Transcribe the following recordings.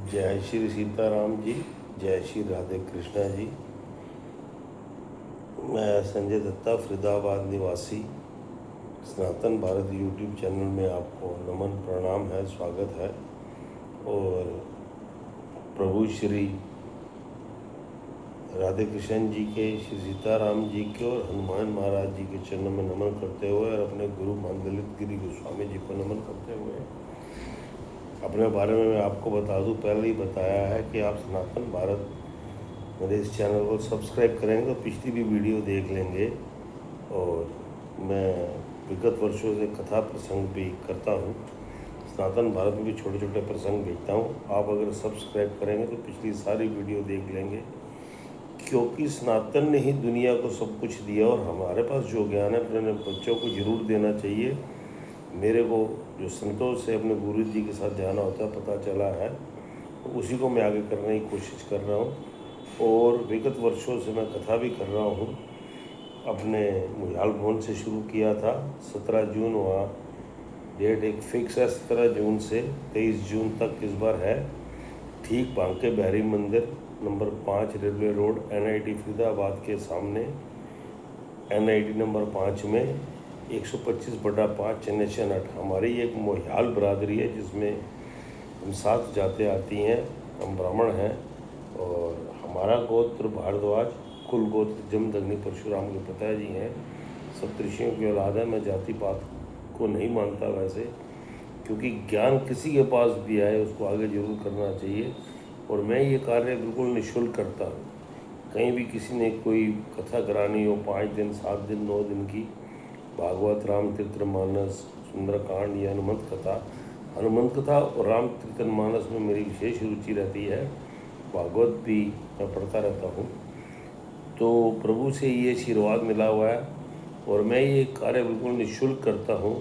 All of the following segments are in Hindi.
जय श्री सीताराम जी, जय श्री राधे कृष्णा जी। मैं संजय दत्ता, फरीदाबाद निवासी, सनातन भारत यूट्यूब चैनल में आपको नमन प्रणाम है, स्वागत है। और प्रभु श्री राधे कृष्ण जी के, श्री सीताराम जी के और हनुमान महाराज जी के चरणों में नमन करते हुए और अपने गुरु मांगलिक गिरी गोस्वामी जी को नमन करते हुए अपने बारे में मैं आपको बता दूं, पहले ही बताया है कि आप सनातन भारत मेरे इस चैनल को सब्सक्राइब करेंगे तो पिछली भी वीडियो देख लेंगे। और मैं विगत वर्षों से कथा प्रसंग भी करता हूँ, सनातन भारत में भी छोटे छोटे प्रसंग भेजता हूँ। आप अगर सब्सक्राइब करेंगे तो पिछली सारी वीडियो देख लेंगे, क्योंकि सनातन ने ही दुनिया को सब कुछ दिया और हमारे पास जो ज्ञान है अपने बच्चों को जरूर देना चाहिए। मेरे को जो संतोष से अपने गुरु जी के साथ जाना होता है पता चला है, तो उसी को मैं आगे करने की कोशिश कर रहा हूँ। और विगत वर्षों से मैं कथा भी कर रहा हूँ। अपने मुयाल भवन से शुरू किया था, 17 जून वहाँ डेट एक फिक्स है, 17 जून से 23 जून तक इस बार है। ठीक बांके बिहारी मंदिर number 5 railway road, NIT Faridabad के सामने, NIT नंबर 5 में 125/5 चन्नेशन 8 हमारी एक मोहियाल बरादरी है, जिसमें हम 7 जाते आती हैं। हम ब्राह्मण हैं और हमारा गोत्र भारद्वाज, कुल गोत्र जमदग्नि परशुराम के पिताजी हैं, सप्तऋषियों की औलाद है। मैं जाति पात को नहीं मानता वैसे, क्योंकि ज्ञान किसी के पास भी आए उसको आगे जरूर करना चाहिए। और मैं ये कार्य बिल्कुल निःशुल्क करता हूँ। कहीं भी किसी ने कोई कथा करानी हो, 5 दिन 7 दिन 9 दिन की, भागवत, रामचरितमानस, सुंदरकांड या हनुमंत कथा और रामचरितमानस में मेरी विशेष रुचि रहती है। भागवत भी मैं पढ़ता रहता हूँ। तो प्रभु से ये आशीर्वाद मिला हुआ है और मैं ये कार्य बिल्कुल निःशुल्क करता हूँ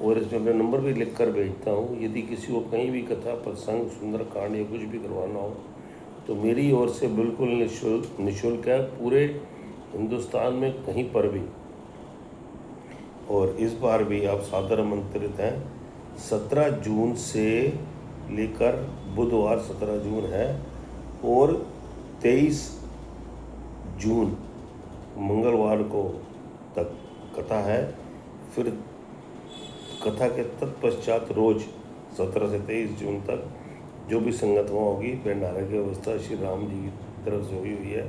और इसमें अपना नंबर भी लिख कर भेजता हूँ। यदि किसी को कहीं भी कथा प्रसंग, सुंदरकांड या कुछ भी करवाना हो तो मेरी ओर से बिल्कुल निःशुल्क है, पूरे हिंदुस्तान में कहीं पर भी। और इस बार भी आप सादर आमंत्रित हैं। 17 जून से लेकर बुधवार 17 जून है और 23 जून मंगलवार को तक कथा है। फिर कथा के तत्पश्चात रोज 17 से 23 जून तक जो भी संगत वहाँ होगी, भंडारे की व्यवस्था श्री राम जी की तरफ से हुई हुई है।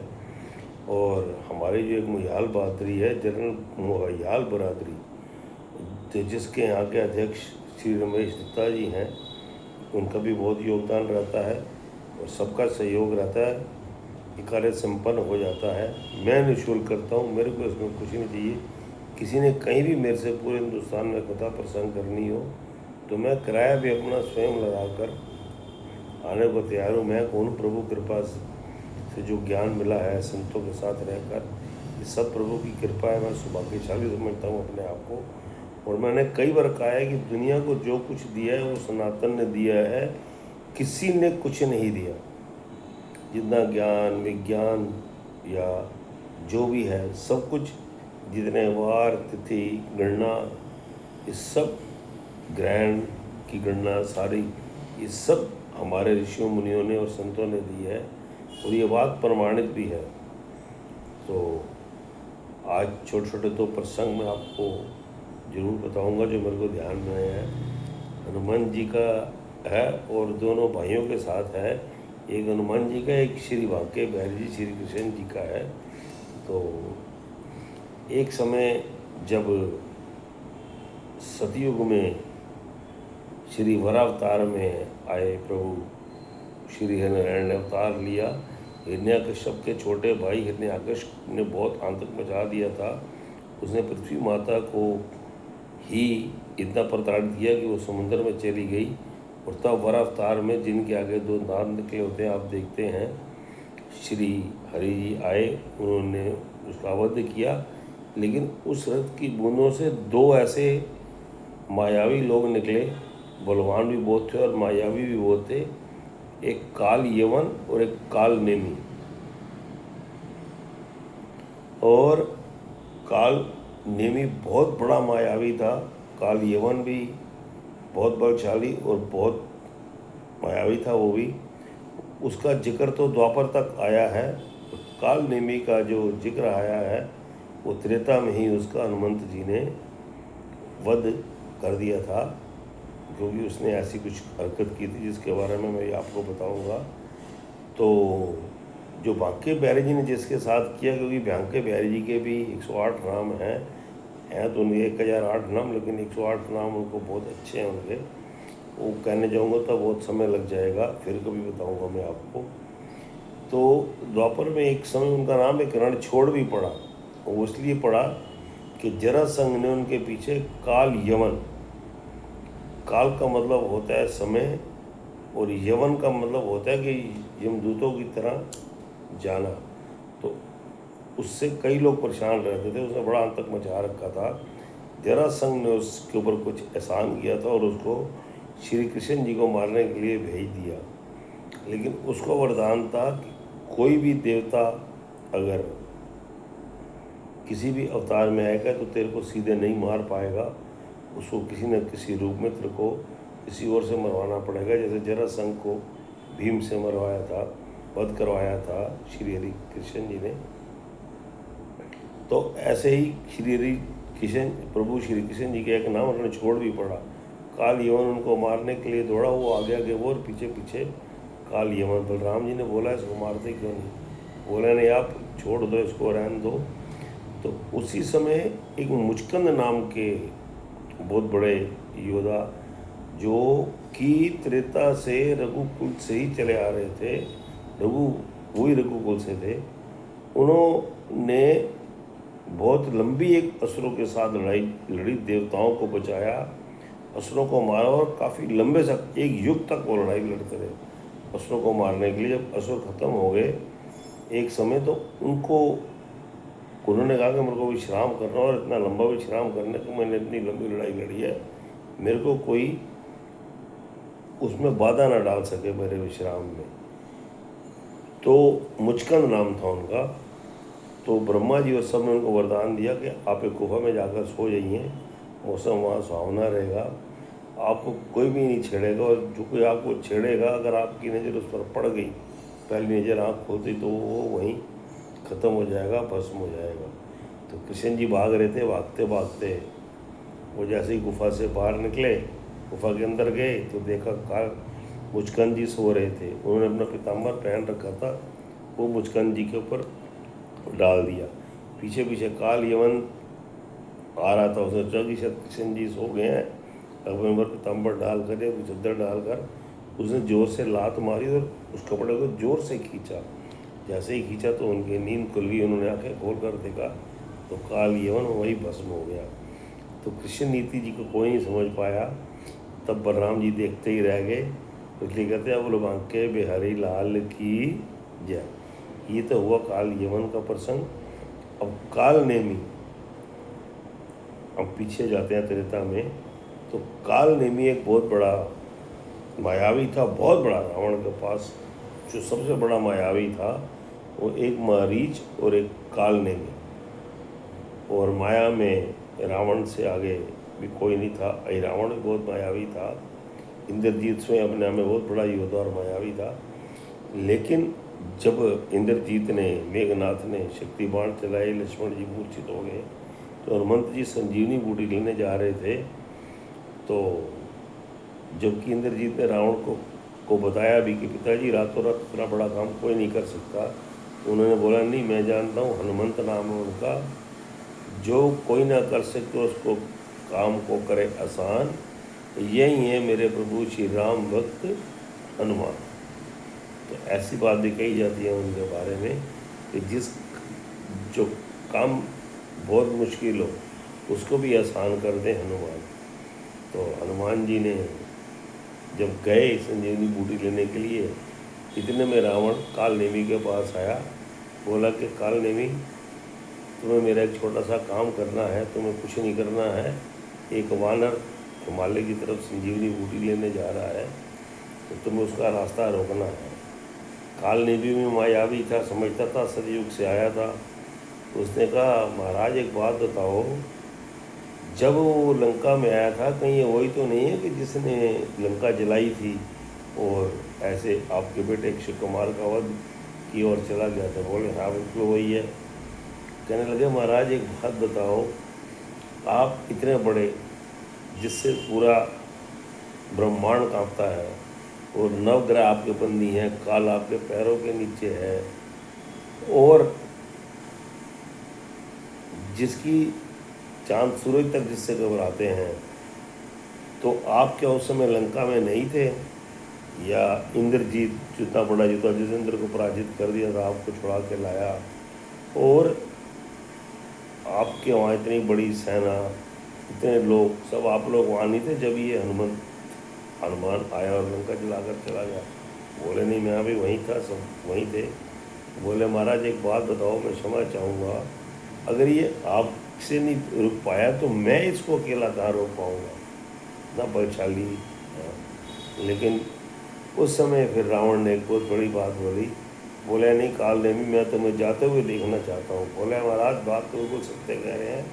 और हमारी जो एक मोहियाल बहादुरी है, जनरल मोहियाल बरादरी, जिसके यहाँ के अध्यक्ष श्री रमेश दत्ता जी हैं, उनका भी बहुत योगदान रहता है और सबका सहयोग रहता है। ये कार्य संपन्न हो जाता है। मैं निःशुल्क करता हूँ, मेरे को इसमें कुछ नहीं चाहिए। किसी ने कहीं भी मेरे से पूरे हिंदुस्तान में कथा प्रसंग करनी हो तो मैं किराया भी अपना स्वयं लगाकर आने को तैयार हूँ। मैं कौन, प्रभु कृपा से जो ज्ञान मिला है संतों के साथ रहकर, ये सब प्रभु की कृपा है। मैं सौभाग्यशाली समझता हूँ अपने आप को। और मैंने कई बार कहा है कि दुनिया को जो कुछ दिया है वो सनातन ने दिया है, किसी ने कुछ नहीं दिया। जितना ज्ञान, विज्ञान या जो भी है सब कुछ, जितने वार, तिथि, गणना, ये सब ग्रहण की गणना सारी, ये सब हमारे ऋषियों मुनियों ने और संतों ने दी है और ये बात प्रमाणित भी है। तो आज छोटे छोटे 2 प्रसंग मैं आपको जरूर बताऊंगा जो मेरे को ध्यान में है। हनुमान जी का है और दोनों भाइयों के साथ है। एक हनुमान जी का, एक श्री बांके बिहारी जी श्री कृष्ण जी का है। तो एक समय जब सतयुग में श्री वरावतार में आए प्रभु श्री हरिनारायण ने अवतार लिया। हिरण्याकश्यप के छोटे भाई हिरण्याकश ने बहुत आतंक मचा दिया था। उसने पृथ्वी माता को ही इतना प्रताड़ित किया कि वो समुद्र में चली गई। और तब वरावतार में जिनके आगे 2 दांत निकले होते हैं, आप देखते हैं, श्री हरि जी आए, उन्होंने उसका वध किया। लेकिन उस रथ की बूंदों से 2 ऐसे मायावी लोग निकले, बलवान भी बहुत थे और मायावी भी बहुत थे। एक काल यवन और एक काल नेमी। और काल नेमी बहुत बड़ा मायावी था, काल यवन भी बहुत बलशाली और बहुत मायावी था वो भी। उसका जिक्र तो द्वापर तक आया है। काल नेमी का जो जिक्र आया है वो त्रेता में ही उसका हनुमंत जी ने वध कर दिया था, क्योंकि उसने ऐसी कुछ हरकत की थी जिसके बारे में मैं आपको बताऊंगा। तो जो बांके बिहारी जी ने जिसके साथ किया, क्योंकि बांके बिहारी जी के भी 108 नाम हैं तो उनके 1008 नाम, लेकिन 108 नाम उनको बहुत अच्छे हैं उनके, वो कहने जाऊँगा तो बहुत समय लग जाएगा, फिर कभी बताऊँगा मैं आपको। तो द्वापर में एक समय उनका नाम एक रणछोड़ भी पड़ा, वो इसलिए पड़ा कि जरासंध ने उनके पीछे काल यवन, काल का मतलब होता है समय और यवन का मतलब होता है कि यमदूतों की तरह जाना, तो उससे कई लोग परेशान रहते थे, उसने बड़ा आतंक मचा रखा था। जरासंध ने उसके ऊपर कुछ एहसान किया था और उसको श्री कृष्ण जी को मारने के लिए भेज दिया, लेकिन उसको वरदान था कि कोई भी देवता अगर किसी भी अवतार में आएगा तो तेरे को सीधे नहीं मार पाएगा, उसको किसी न किसी रूप में तेरे को किसी और से मरवाना पड़ेगा। जैसे जरासंध को भीम से मरवाया था, वध करवाया था श्री हरि कृष्ण जी ने, तो ऐसे ही श्री हरि कृष्ण प्रभु श्री कृष्ण जी के एक नाम उन्होंने छोड़ भी पड़ा। काल यवन उनको मारने के लिए दौड़ा, वो आगे आगे वो और पीछे पीछे काल यवन। बलराम जी ने बोला इसको मारते क्यों नहीं, बोला नहीं आप छोड़ दो इसको, रहने दो। तो उसी समय एक मुचकंद नाम के बहुत बड़े योद्धा जो कि त्रेता से रघुकुल से ही चले आ रहे थे, वही रघुकुल से थे, उन्होंने बहुत लंबी एक असुरों के साथ लड़ाई लड़ी, देवताओं को बचाया, असुरों को मारा और काफ़ी लंबे तक एक युग तक वो लड़ाई लड़ते रहे असुरों को मारने के लिए। जब असुर ख़त्म हो गए एक समय, तो उन्होंने कहा कि मेरे को विश्राम करना, और इतना लंबा विश्राम करने को मैंने इतनी लंबी लड़ाई लड़ी है, मेरे को कोई उसमें बाधा ना डाल सके मेरे विश्राम में। तो मुचकंद नाम था उनका। तो ब्रह्मा जी और सब ने उनको वरदान दिया कि आप एक गुफा में जाकर सो जाइए, मौसम वहाँ सुहावना रहेगा, आपको कोई भी नहीं छेड़ेगा, और जो कोई आपको छेड़ेगा अगर आपकी नज़र उस पर पड़ गई, पहली नज़र आँख खोलती, तो वो वहीं ख़त्म हो जाएगा, भस्म हो जाएगा। तो कृष्ण जी भाग रहे थे, भागते भागते वो जैसे ही गुफा से बाहर निकले, गुफा के अंदर गए तो देखा काल मुचकंद जी सो रहे थे। उन्होंने अपना पीताम्बर पहन रखा था, वो मुचकंद जी के ऊपर डाल दिया। पीछे पीछे काल यवन आ रहा था, उसने सोचा कि शायद कृष्ण जी सो गए हैं, अब उन पर पीताम्बर डाल कर या चद्दर डालकर उसने ज़ोर से लात मारी और उस कपड़े को ज़ोर से खींचा। जैसे ही खींचा तो उनकी नींद खुल गई, उन्होंने आंखें खोल कर देखा तो काल यवन वही भस्म हो गया। तो कृष्ण नीति जी को कोई नहीं समझ पाया, तब बलराम जी देखते ही रह गए, इसलिए कहते हैं बोलो बांके बिहारी लाल की जय। ये तो हुआ काल यवन का प्रसंग। अब काल नेमी, अब पीछे जाते हैं त्रेता में, तो काल नेमी एक बहुत बड़ा मायावी था, बहुत बड़ा। रावण के पास जो सबसे बड़ा मायावी था वो एक मारीच और एक काल नेमी, और माया में रावण से आगे भी कोई नहीं था। रावण भी बहुत मायावी था, इंद्रजीत स्वयं अपने आप में बहुत बड़ा योद्धा और मायावी था। लेकिन जब इंद्रजीत ने, मेघनाथ ने शक्ति बाण चलाए, लक्ष्मण जी मूर्छित हो गए, तो हनुमंत जी संजीवनी बूटी लेने जा रहे थे, तो जबकि इंद्रजीत ने रावण को बताया भी कि पिताजी रातों रात इतना बड़ा काम कोई नहीं कर सकता, उन्होंने बोला नहीं मैं जानता हूँ, हनुमंत नाम है उनका, जो कोई ना कर सके उसको काम को करे आसान, यही है मेरे प्रभु श्री राम भक्त हनुमान। तो ऐसी बात भी कही जाती है उनके बारे में कि जो काम बहुत मुश्किल हो उसको भी आसान कर दे हनुमान। तो हनुमान जी ने जब गए संजीवनी बूटी लेने के लिए, इतने में रावण काल नेमी के पास आया, बोला कि काल नेमी तुम्हें मेरा एक छोटा सा काम करना है, तुम्हें कुछ नहीं करना है, एक वानर हिमालय की तरफ संजीवनी बूटी लेने जा रहा है, तो तुम्हें उसका रास्ता रोकना है। काल नेमी में मायावी था, समझता था सतयुग से आया था। उसने कहा महाराज एक बात बताओ, जब वो लंका में आया था कहीं ये वही तो नहीं है कि जिसने लंका जलाई थी, और ऐसे आपके बेटे अक्षय कुमार का वध की ओर चला गया था। बोले हाँ बिल्कुल वही है। कहने लगे महाराज एक बात बताओ, आप इतने बड़े जिससे पूरा ब्रह्मांड कांपता है और नवग्रह आपके बंदी हैं, काल आपके पैरों के नीचे है, और जिसकी चांद सूरज तक जिससे घबराते हैं, तो आप क्या उस समय लंका में नहीं थे? या इंद्रजीत जितना बड़ा युद्ध जिस इंद्र को पराजित कर दिया था, आपको छुड़ा के लाया, और आपके वहाँ इतनी बड़ी सेना, इतने लोग, सब आप लोग वहाँ नहीं थे जब ये हनुमान आया और लंका जलाकर चला गया? बोले नहीं, मैं अभी वहीं था, सब वहीं थे। बोले महाराज एक बात बताओ, मैं क्षमा चाहूँगा, अगर ये आपसे नहीं रुक पाया तो मैं इसको अकेला कहाँ रोक पाऊँगा? ना बलशाली। लेकिन उस समय फिर रावण ने एक बहुत बड़ी बात बोली। बोले नहीं काल नेमी, मैं तुम्हें जाते हुए देखना चाहता हूँ। बोले महाराज बात तो बिल्कुल सत्य कह रहे हैं,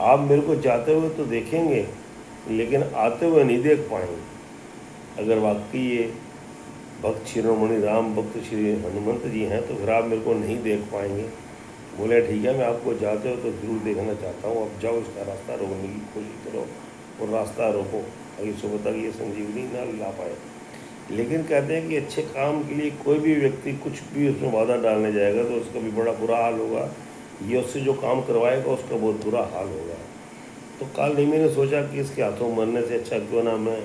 आप मेरे को जाते हुए तो देखेंगे लेकिन आते हुए नहीं देख पाएंगे। अगर वाकई ये भक्त शिरोमणि राम भक्त श्री हनुमंत जी हैं तो फिर आप मेरे को नहीं देख पाएंगे। बोले ठीक है, मैं आपको जाते हो तो जरूर देखना चाहता हूँ, अब जाओ इसका रास्ता रोकने की कोशिश करो और रास्ता रोको, अगर सुबह तक ये संजीवनी ना ला पाए। लेकिन कहते हैं कि अच्छे काम के लिए कोई भी व्यक्ति कुछ भी उसमें बाधा डालने जाएगा तो उसका भी बड़ा बुरा हाल होगा, ये उससे जो काम करवाएगा उसका बहुत बुरा हाल होगा। तो काल नेमी ने सोचा कि इसके हाथों मरने से अच्छा क्यों ना मैं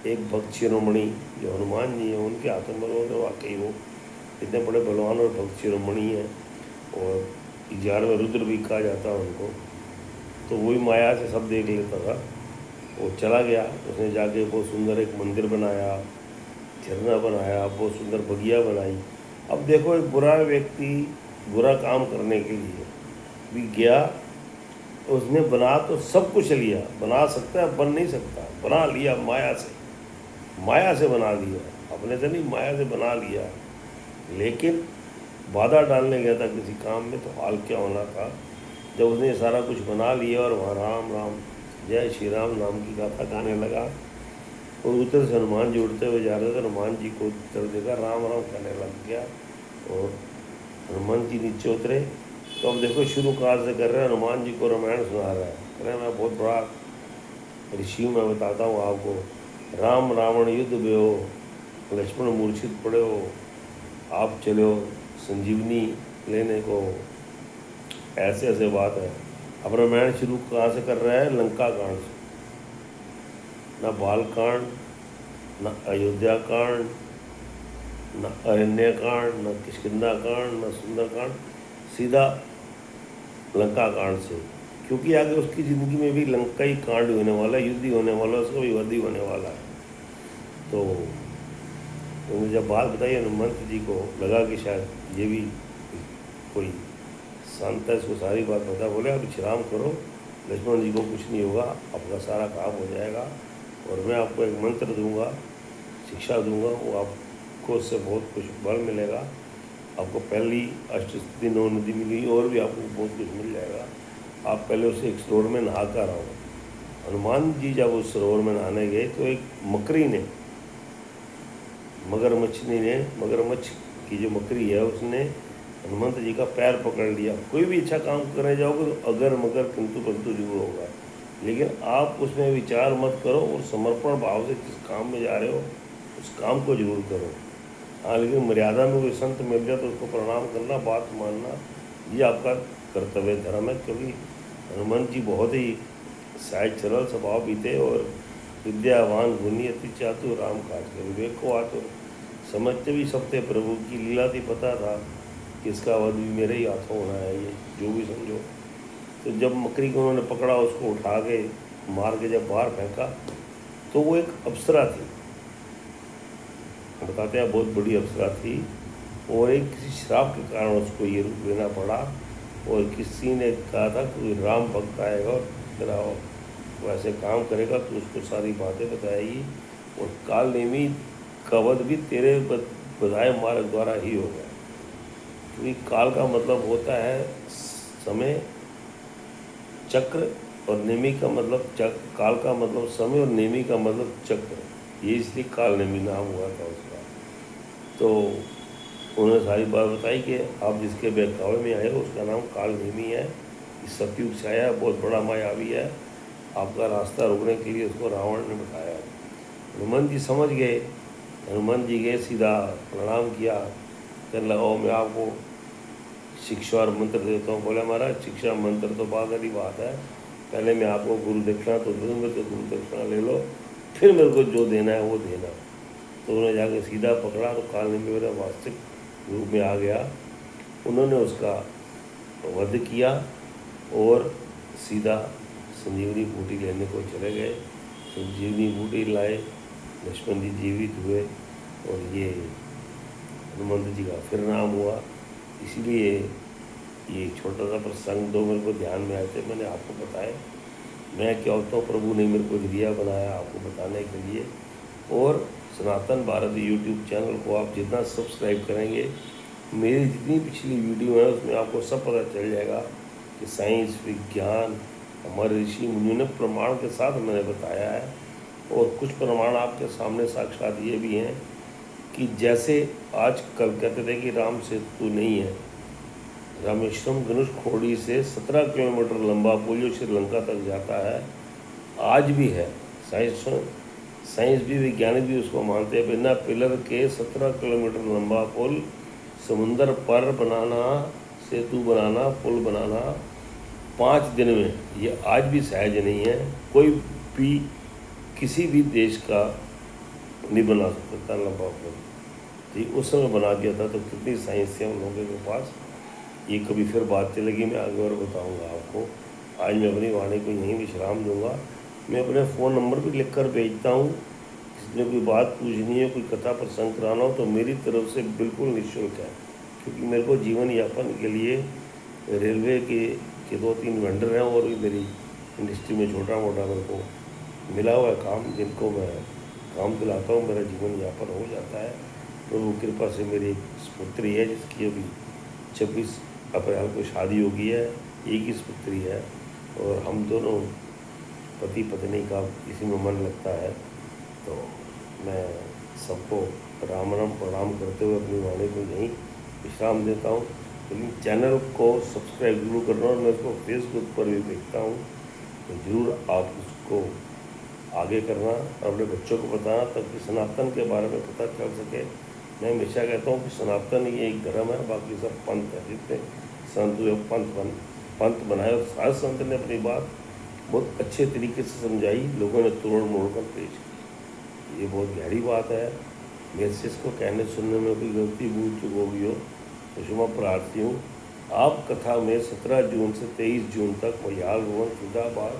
एक भक्त शिरोमणि जो हनुमान जी हैं उनके हाथों में मरूँ, तो वाकई वो इतने बड़े बलवान और भक्त शिरोमणि हैं, और 11वें रुद्र भी कहा जाता है उनको। तो वही माया से सब देख लेता था। वो चला गया, उसने जाके बहुत सुंदर एक मंदिर बनाया, झरना बनाया, बहुत सुंदर बगिया बनाई। अब देखो एक बुरा व्यक्ति बुरा काम करने के लिए भी गया, उसने बना तो सब कुछ लिया, बना सकता है बन नहीं सकता, बना लिया माया से बना लिया, अपने से नहीं माया से बना लिया। लेकिन बाधा डालने गया था किसी काम में, तो हाल क्या होना था जब उसने सारा कुछ बना लिया और वहाँ राम राम जय श्री राम नाम की गाथा गाने लगा, और उधर से हनुमान जी उड़ते हुए जा रहे थे, हनुमान जी को उतर देखा, राम राम कहने लग गया, और हनुमान जी नीचे उतरे। तो अब देखो शुरू काल से कर रहे हैं, हनुमान जी को रामायण सुना रहा है, कह रहे मैं बहुत बड़ा ऋषि, मैं बताता हूँ आपको, राम रावण युद्ध में हो, लक्ष्मण मूर्छित पड़े हो, आप चले हो संजीवनी लेने को, ऐसे ऐसे बात है। अब रामायण शुरू कहाँ से कर रहा है? लंका कांड से। न बाल कांड, न अयोध्या कांड, न अरण्य कांड, न किष्किंधा कांड, न सुंदर कांड, सीधा लंका कांड से। क्योंकि आगे उसकी ज़िंदगी में भी लंका ही कांड होने वाला है, युद्ध ही होने वाला है, उसका भी वध ही होने वाला है। तो उन्होंने जब बात बताई हनुमंत जी को, लगा कि शायद ये भी कोई संत है, इसको सारी बात पता। बोले आप विश्राम करो, लक्ष्मण जी को कुछ नहीं होगा, आपका सारा काम हो जाएगा, और मैं आपको एक मंत्र दूंगा, शिक्षा दूंगा, वो आपको उससे बहुत कुछ बल मिलेगा, आपको पहली अष्टसिद्धि 9 निधि मिली, और भी आपको बहुत कुछ मिल जाएगा। आप पहले उसे एक सरोवर में नहा कर आओ। हनुमान जी जब उस सरोवर में नहाने गए तो एक मकरी ने, मगरमच्छ की जो मकरी है उसने हनुमंत जी का पैर पकड़ लिया। कोई भी अच्छा काम करने जाओगे तो अगर मगर किंतु परंतु जरूर होगा, लेकिन आप उसमें विचार मत करो और समर्पण भाव से जिस काम में जा रहे हो उस काम को जरूर करो। हाँ, लेकिन मर्यादा में कोई संत मिल जाए तो उसको प्रणाम करना, बात मानना, ये आपका कर्तव्य धर्म है। क्योंकि हनुमान जी बहुत ही सहज सरल स्वभाव भी थे, और विद्यावान गुणी अति चातुर राम काज के विवेक को आतुर, समझते भी सब थे प्रभु की लीला थी, पता था कि इसका वध भी मेरे ही हाथों होना है, ये जो भी समझो। तो जब मकरी को उन्होंने पकड़ा, उसको उठा के मार के जब बाहर फेंका, तो वो एक अप्सरा थी, बताते हैं बहुत बड़ी अप्सरा थी, और एक किसी श्राप के कारण उसको ये रूप लेना पड़ा। और किसी ने कहा था कि राम भक्त आएगा और तेरा वो ऐसे काम करेगा तो उसको सारी बातें बताएगी, और काल नेमी का वध भी तेरे बताए मार्ग द्वारा ही होगा। क्योंकि काल का मतलब होता है समय, चक्र, और नेमी का मतलब काल का मतलब समय और नेमी का मतलब चक्र। ये इसलिए कालनेमी नाम हुआ था उसका। तो उन्होंने सारी बात बताई कि आप जिसके बहकावे में आए हो उसका नाम कालनेमी है, इस सतयुग से आया, बहुत बड़ा मायावी है, आपका रास्ता रोकने के लिए उसको रावण ने बताया। हनुमान जी समझ गए। हनुमान जी गए, सीधा प्रणाम किया, कहने लगा मैं आपको शिक्षा और मंत्र देता हूँ। बोले महाराज शिक्षा मंत्र तो बाद वाली बात है, पहले मैं आपको गुरु दक्षिणा तो दूँगा, तो गुरु दक्षिणा ले लो, फिर मेरे को जो देना है वो देना। तो उन्होंने जाकर सीधा पकड़ा तो कालनेमी मेरा वास्तविक रूप में आ गया। उन्होंने उसका वध किया और सीधा संजीवनी बूटी लेने को चले गए। संजीवनी बूटी लाए, लक्ष्मण जी जीवित हुए और ये हनुमंत जी का फिर नाम हुआ। इसीलिए ये छोटा सा प्रसंग दो मेरे को ध्यान में आए थे, मैंने आपको बताया। मैं क्या होता हूँ, प्रभु ने मेरे को जरिया बनाया आपको बताने के लिए। और सनातन भारत यूट्यूब चैनल को आप जितना सब्सक्राइब करेंगे, मेरी जितनी पिछली वीडियो है उसमें आपको सब पता चल जाएगा कि साइंस विज्ञान हमारे ऋषि मुनियों ने प्रमाण के साथ मैंने बताया है। और कुछ प्रमाण आपके सामने साक्षात ये भी हैं कि जैसे आज कल कहते थे कि राम सेतु नहीं है, रामेश्वरम धनुषकोडी से 17 किलोमीटर लंबा पुल जो श्रीलंका तक जाता है, आज भी है। साइंस भी वैज्ञानिक भी उसको मानते हैं। बिना पिलर के 17 किलोमीटर लंबा पुल समुंदर पर बनाना, सेतु बनाना, पुल बनाना 5 दिन में, ये आज भी सहज नहीं है। कोई भी किसी भी देश का नहीं बना सकता इतना लंबा पुल। जी उस समय बना दिया था, तो कितनी साइंस है उन लोगों के पास। ये कभी फिर बात चलेगी, मैं आगे और बताऊंगा आपको। आज मैं अपनी वाणी को यहीं विश्राम दूंगा। मैं अपने फ़ोन नंबर भी लिख कर भेजता हूँ, किसी ने कोई बात पूछनी है, कोई कथा प्रसंग कराना हो तो मेरी तरफ से बिल्कुल निःशुल्क है। क्योंकि मेरे को जीवन यापन के लिए रेलवे के 2-3 वेंडर हैं और भी मेरी इंडस्ट्री में छोटा मोटा मेरे को मिला हुआ है काम, जिनको मैं काम दिलाता हूँ, मेरा जीवन यापन हो जाता है। प्रभु कृपा से मेरी एक पुत्री है जिसकी अभी 26 अप्रैल को शादी हो गई है, एक ही पुत्री है। और हम दोनों पति पत्नी का इसी में मन लगता है। तो मैं सबको राम राम प्रणाम करते हुए अपनी वाणी को यहीं विश्राम देता हूँ। लेकिन चैनल को सब्सक्राइब जरूर करना, और मैं इसको फेसबुक पर भी देखता हूँ, तो ज़रूर आप उसको आगे करना और अपने बच्चों को बताना, ताकि सनातन के बारे में पता चल सके। मैं हमेशा कहता हूँ कि सनातन ये एक धर्म है, बाकी सब पंथ है। जितने संत हुए पंथ बनाए, और सारे संत ने अपनी बात बहुत अच्छे तरीके से समझाई, लोगों ने तोड़ मोड़ कर पेश की। ये बहुत गहरी बात है। मेरे से इसको कहने सुनने में कोई गलती भूल चूक हो गई हो तो क्षमा प्रार्थी हूँ। आप कथा में 17 जून से 23 जून तक मयाल रोड फरीदाबाद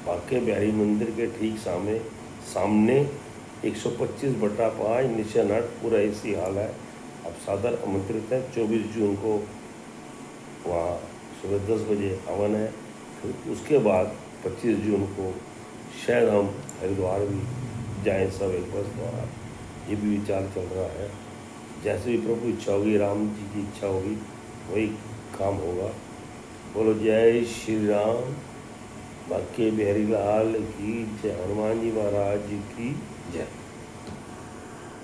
बाके बिहारी मंदिर के ठीक सामने 125/5 निशान हट पूरा इसी हाल है। आप सादर आमंत्रित हैं। 24 जून को वहाँ सुबह 10 बजे हवन है। फिर उसके बाद 25 जून को शायद हम हरिद्वार भी जाएं सब एक बस द्वारा, ये भी विचार चल रहा है। जैसे भी प्रभु इच्छा होगी, राम जी की इच्छा होगी, वही काम होगा। बोलो जय श्री राम। बाके बिहारी लाल की जय, हनुमान जी महाराज जी की जय।